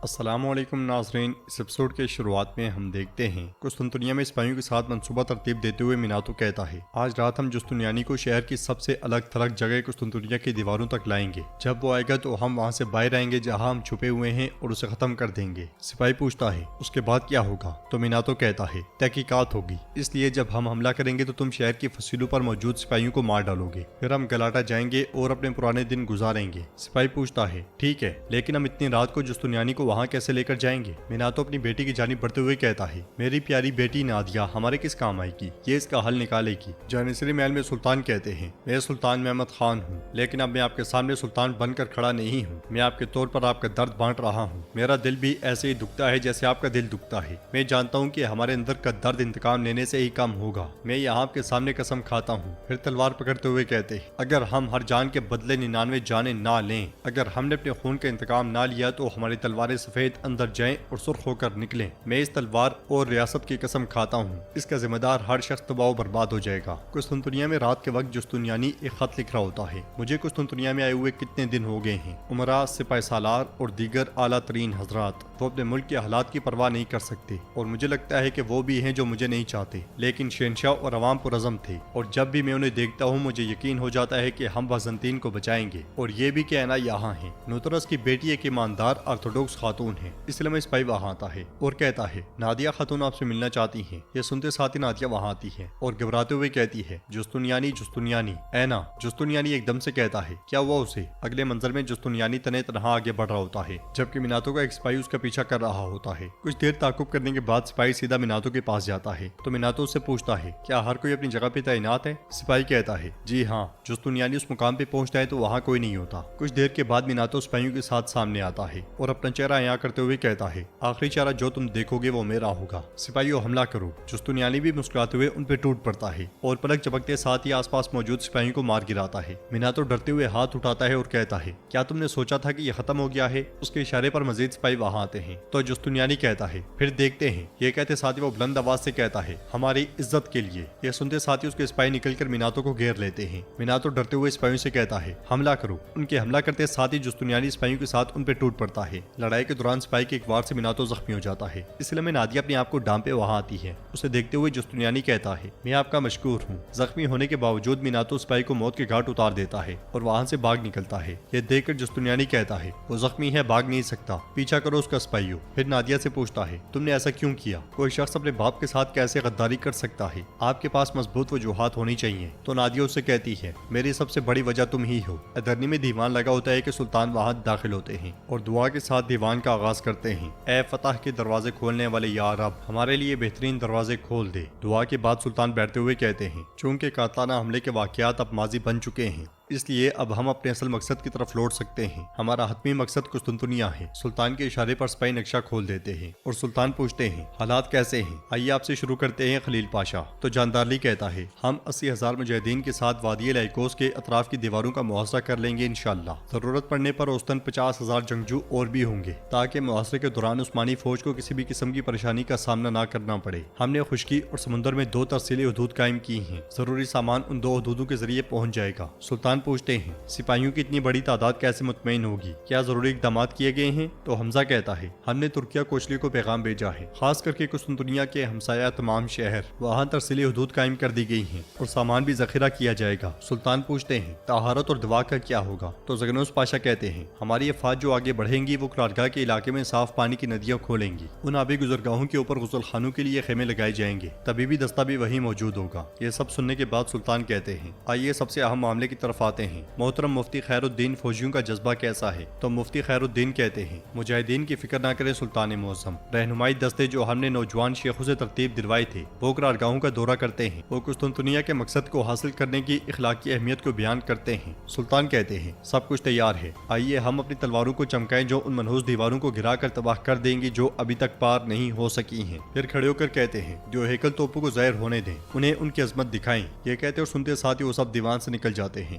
السلام علیکم ناظرین، اس ایپیسوڈ کے شروعات میں ہم دیکھتے ہیں قسطنطنیہ میں سپاہیوں کے ساتھ منصوبہ ترتیب دیتے ہوئے میناتو کہتا ہے آج رات ہم جستنیانی کو شہر کی سب سے الگ تھلگ جگہ قسطنطنیہ کی دیواروں تک لائیں گے۔ جب وہ آئے گا تو ہم وہاں سے باہر آئیں گے جہاں ہم چھپے ہوئے ہیں اور اسے ختم کر دیں گے۔ سپاہی پوچھتا ہے اس کے بعد کیا ہوگا؟ تو میناتو کہتا ہے تحقیقات ہوگی، اس لیے جب ہم حملہ کریں گے تو تم شہر کی فصیلوں پر موجود سپاہیوں کو مار ڈالو گے، پھر ہم گلاٹا جائیں گے اور اپنے پرانے دن گزاریں گے۔ سپاہی پوچھتا ہے ٹھیک ہے، لیکن ہم اتنی رات کو جستنیانی کو وہاں کیسے لے کر جائیں گے؟ میناتو اپنی بیٹی کی جانب بڑھتے ہوئے کہتا ہے میری پیاری بیٹی نادیہ ہمارے کس کام آئے گی، یہ اس کا حل نکالے گی۔ جانیسری محل میں سلطان کہتے ہیں میں سلطان محمد خان ہوں، لیکن اب میں آپ کے سامنے سلطان بن کر کھڑا نہیں ہوں، میں آپ کے طور پر آپ کا درد بانٹ رہا ہوں۔ میرا دل بھی ایسے ہی دکھتا ہے جیسے آپ کا دل دکھتا ہے، میں جانتا ہوں کہ ہمارے اندر کا درد انتقام لینے سے ہی کم ہوگا۔ میں یہاں آپ کے سامنے قسم کھاتا ہوں۔ پھر تلوار پکڑتے ہوئے کہتے ہیں اگر ہم ہر جان کے بدلے 99 جانیں نہ لیں، اگر ہم نے اپنے خون کا انتقام نہ لیا تو ہماری تلواریں سفید اندر جائیں اور سرخ ہو کر نکلیں۔ میں اس تلوار اور ریاست کی قسم کھاتا ہوں، اس کا ذمہ دار ہر شخص تباہ و برباد ہو جائے گا۔ قسطنطنیہ میں رات کے وقت جستنیانی ایک خط لکھ رہا ہوتا ہے مجھے قسطنطنیہ میں آئے ہوئے کتنے دن ہو گئے ہیں، عمراء، سپاہ سالار اور دیگر اعلیٰ ترین حضرات وہ اپنے ملک کے حالات کی پرواہ نہیں کر سکتے، اور مجھے لگتا ہے کہ وہ بھی ہیں جو مجھے نہیں چاہتے، لیکن شہنشاہ اور عوام پرعزم تھے، اور جب بھی میں انہیں دیکھتا ہوں مجھے یقین ہو جاتا ہے کہ ہم بازنطین کو بچائیں گے، اور یہ بھی کہ اینا یہاں ہیں۔ نوترس کی بیٹی ایک ایماندار آرتھوڈوکس خاتون ہے۔ اس لیے میں سپاہی وہاں آتا ہے اور کہتا ہے نادیہ خاتون آپ سے ملنا چاہتی ہیں۔ یہ سنتے ساتھ ہی نادیہ وہاں آتی ہے اور گھبراتے ہوئے کہتی ہے جستنیانی جستنیانی اینا۔ جستنیانی ایک دم سے کہتا ہے کیا ہوا اسے؟ اگلے منظر میں جستنیانی تنے تنہا آگے بڑھ رہا ہوتا ہے جبکہ میناتو کا ایک سپاہی اس کا پیچھا کر رہا ہوتا ہے۔ کچھ دیر تعاقب کرنے کے بعد سپاہی سیدھا میناتو کے پاس جاتا ہے تو میناتو اس سے پوچھتا ہے کیا ہر کوئی اپنی جگہ پہ تعینات ہے؟ سپاہی کہتا ہے جی ہاں۔ جستنیانی اس مقام پہ پہنچتا ہے تو وہاں کوئی نہیں ہوتا۔ کچھ دیر کے بعد میناتو سپاہیوں کے ساتھ سامنے آتا ہے اور اپنا چہرہ عیاں کرتے ہوئے کہتا ہے آخری چارہ جو تم دیکھو گے وہ میرا ہوگا، سپاہیوں حملہ کرو۔ جستنیانی بھی مسکراتے ہوئے ان پہ ٹوٹ پڑتا ہے اور پلک چپکتے ساتھ ہی آس پاس موجود سپاہیوں کو مار گراتا ہے۔ میناتو ڈرتے ہوئے ہاتھ اٹھاتا ہے اور کہتا ہے کیا تم نے سوچا تھا کہ یہ ختم ہو گیا ہے؟ اس کے اشارے پر مزید سپاہی وہاں آتے ہیں تو جستنیانی کہتا ہے پھر دیکھتے ہیں۔ یہ کہتے ساتھ ہی وہ بلند آواز سے کہتا ہے ہماری عزت کے لیے۔ یہ سنتے ساتھ ہی اس کے سپاہی نکل کر میناتو کو گھیر لیتے ہیں۔ میناتو ڈرتے ہوئے سپاہیوں سے کہتا ہے حملہ کرو۔ ان کے حملہ کرتے ساتھ ہی جستنیانی سپاہیوں کے ساتھ ان پہ ٹوٹ پڑتا ہے۔ لڑائی کے دوران سپاہی کے ایک وار سے میناتو زخمی ہو جاتا ہے، اس لیے میں نادیہ اپنے آپ کو ڈانپے وہاں آتی ہے۔ اسے دیکھتے ہوئے جستنیانی کہتا ہے میں آپ کا مشکور ہوں۔ زخمی ہونے کے باوجود میناتو سپاہی کو موت کے گھاٹ اتار دیتا ہے اور وہاں سے بھاگ نکلتا ہے۔ یہ دیکھ کر جستنیانی کہتا ہے وہ زخمی ہے، بھاگ نہیں سکتا، پیچھا کرو اس کا سپاہیوں۔ پھر نادیہ سے پوچھتا ہے تم نے ایسا کیوں کیا؟ کوئی شخص اپنے باپ کے ساتھ کیسے غداری کر سکتا ہے؟ آپ کے پاس مضبوط وجوہات ہونی چاہیے۔ تو نادیہ اسے کہتی ہے میری سب سے بڑی وجہ تم ہی ہو۔ ادرنی میں دیوان لگا ہوتا ہے کہ سلطان وہاں داخل ہوتے ہیں اور دعا کے ساتھ دیوان کا آغاز کرتے ہیں اے فتح کے دروازے کھولنے والے یا رب ہمارے لیے بہترین دروازے کھول دے۔ دعا کے بعد سلطان بیٹھتے ہوئے کہتے ہیں چونکہ قاتلانہ حملے کے واقعات اب ماضی بن چکے ہیں، اس لیے اب ہم اپنے اصل مقصد کی طرف لوٹ سکتے ہیں۔ ہمارا حتمی مقصد قسطنطنیہ ہے۔ سلطان کے اشارے پر سپاہی نقشہ کھول دیتے ہیں اور سلطان پوچھتے ہیں حالات کیسے ہیں؟ آئیے آپ سے شروع کرتے ہیں خلیل پاشا۔ تو جاندارلی کہتا ہے ہم 80,000 مجاہدین کے ساتھ وادی لائکوس کے اطراف کی دیواروں کا محاصرہ کر لیں گے انشاءاللہ۔ ضرورت پڑنے پر اوسطاً 50,000 جنگجو اور بھی ہوں گے تاکہ محاصرے کے دوران عثمانی فوج کو کسی بھی قسم کی پریشانی کا سامنا نہ کرنا پڑے۔ ہم نے خشکی اور سمندر میں 2 ترسیلی حدود قائم کی ہیں، ضروری سامان ان 2 حدودوں کے ذریعے پہنچ جائے گا۔ سلطان پوچھتے ہیں سپاہیوں کی اتنی بڑی تعداد کیسے مطمئن ہوگی؟ کیا ضروری اقدامات کیے گئے ہیں؟ تو حمزہ کہتا ہے ہم نے ترکیہ کوچلی کو پیغام بھیجا ہے، خاص کر کے قسطنطنیہ کے ہمسایہ تمام شہر، وہاں ترسیلی حدود قائم کر دی گئی ہیں اور سامان بھی ذخیرہ کیا جائے گا۔ سلطان پوچھتے ہیں طہارت اور دوا کا کیا ہوگا؟ تو زگنوس پاشا کہتے ہیں ہماری افواج جو آگے بڑھیں گی وہ قرارگاہ کے علاقے میں صاف پانی کی ندیاں کھولیں گی، ان آبی گزرگاہوں کے اوپر غسل خانوں کے لیے خیمے لگائے جائیں گے، طبیبی دستہ بھی وہیں موجود ہوگا۔ یہ سب سننے کے بعد سلطان کہتے ہیں آئیے سب سے اہم معاملے کی طرف آتے ہیں، محترم مفتی خیر الدین فوجیوں کا جذبہ کیسا ہے؟ تو مفتی خیر الدین کہتے ہیں مجاہدین کی فکر نہ کرے سلطان معظم، رہنمائی دستے جو ہم نے نوجوان شیخوں سے ترتیب دلوائی تھے وہ قرارگاہوں کا دورہ کرتے ہیں، وہ قسطنطنیہ کے مقصد کو حاصل کرنے کی اخلاقی اہمیت کو بیان کرتے ہیں۔ سلطان کہتے ہیں سب کچھ تیار ہے، آئیے ہم اپنی تلواروں کو چمکائیں جو ان منحوس دیواروں کو گرا کر تباہ کر دیں گی جو ابھی تک پار نہیں ہو سکی ہیں۔ پھر کھڑے ہو کر کہتے ہیں جو ہیکل توپوں کو ظاہر ہونے دیں، انہیں ان کی عظمت دکھائیں۔ یہ کہتے اور سنتے ساتھ ہی وہ سب دیوان سے نکل جاتے ہیں۔